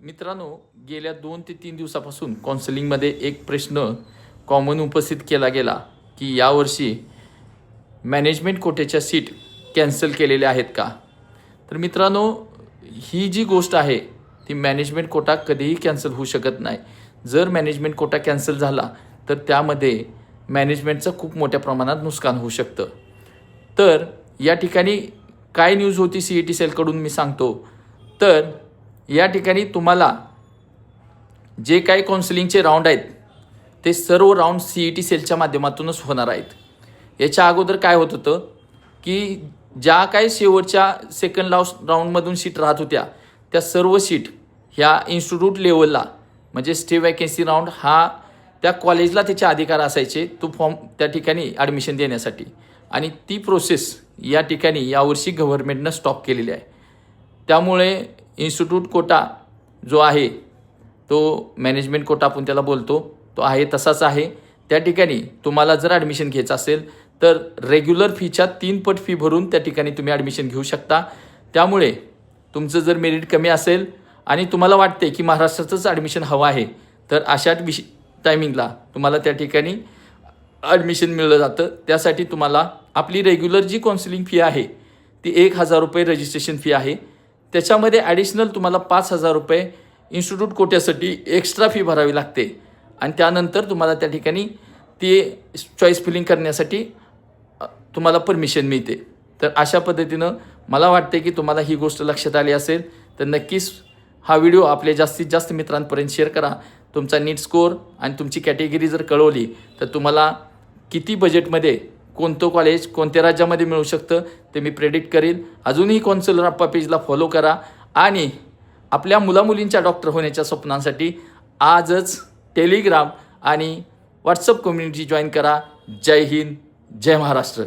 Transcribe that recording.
मित्रांनो, गेल्या 2 ते 3 दिवसापासून काउन्सिलिंगमध्ये एक प्रश्न कॉमन उपस्थित केला गेला की यावर्षी मॅनेजमेंट कोट्याच्या सीट कॅन्सल केलेल्या आहेत का? तर मित्रांनो, ही जी गोष्ट आहे ती मॅनेजमेंट कोटा कधीही कॅन्सल होऊ शकत नाही. जर मॅनेजमेंट कोटा कॅन्सल झाला तर त्यामध्ये मॅनेजमेंटचं खूप मोठ्या प्रमाणात नुकसान होऊ शकतं. तर या ठिकाणी काय न्यूज होती CET सेलकडून मी सांगतो. तर या ठिकाणी तुम्हाला जे काही काउन्सिलिंगचे राऊंड आहेत ते सर्व राऊंड CET सेलच्या माध्यमातूनच होणार आहेत. याच्या अगोदर काय होत होतं की ज्या काही शेवटच्या सेकंड राऊंडमधून सीट राहत होत्या त्या सर्व सीट ह्या इन्स्टिट्यूट लेवलला म्हणजे स्टे वॅकन्सी राऊंड हा त्या कॉलेजला त्याचे अधिकार असायचे तो फॉर्म त्या ठिकाणी ॲडमिशन देण्यासाठी, आणि ती प्रोसेस या ठिकाणी यावर्षी गव्हर्नमेंटनं स्टॉप केलेली आहे. त्यामुळे इन्स्टिट्यूट कोटा जो आहे तो मॅनेजमेंट कोटा आपण त्याला बोलतो तो आहे तसाच आहे. त्या ठिकाणी तुम्हाला जर ॲडमिशन घ्यायचं असेल तर रेग्युलर फीच्या 3 पट फी भरून त्या ठिकाणी तुम्ही ॲडमिशन घेऊ शकता. त्यामुळे तुमचं जर मेरिट कमी असेल आणि तुम्हाला वाटते की महाराष्ट्राचंच ॲडमिशन हवं आहे तर अशा टायमिंगला तुम्हाला त्या ठिकाणी ॲडमिशन मिळलं जातं. त्यासाठी तुम्हाला आपली रेग्युलर जी काउन्सिलिंग फी आहे ती 1,000 रुपये रजिस्ट्रेशन फी आहे. त्याच्यामध्ये ॲडिशनल तुम्हाला 5,000 रुपये इन्स्टिट्यूट कोट्यासाठी एक्स्ट्रा फी भरावी लागते आणि त्यानंतर तुम्हाला त्या ठिकाणी ती चॉईस फिलिंग करण्यासाठी तुम्हाला परमिशन मिळते. तर अशा पद्धतीनं मला वाटते की तुम्हाला ही गोष्ट लक्षात आली असेल तर नक्कीच हा व्हिडिओ आपल्या जास्तीत जास्त मित्रांपर्यंत शेअर करा. तुमचा नीट स्कोअर आणि तुमची कॅटेगरी जर कळवली तर तुम्हाला किती बजेटमध्ये कोणतं कॉलेज कोणत्या राज्यामध्ये मिळू शकतं ते मी प्रेडिक्ट करेन. अजूनही कौन्सिलर आप्पा पेजला फॉलो करा आणि आपल्या मुलामुलींच्या डॉक्टर होण्याच्या स्वप्नांसाठी आजच टेलिग्राम आणि व्हॉट्सअप कम्युनिटी जॉईन करा. जय हिंद, जय महाराष्ट्र.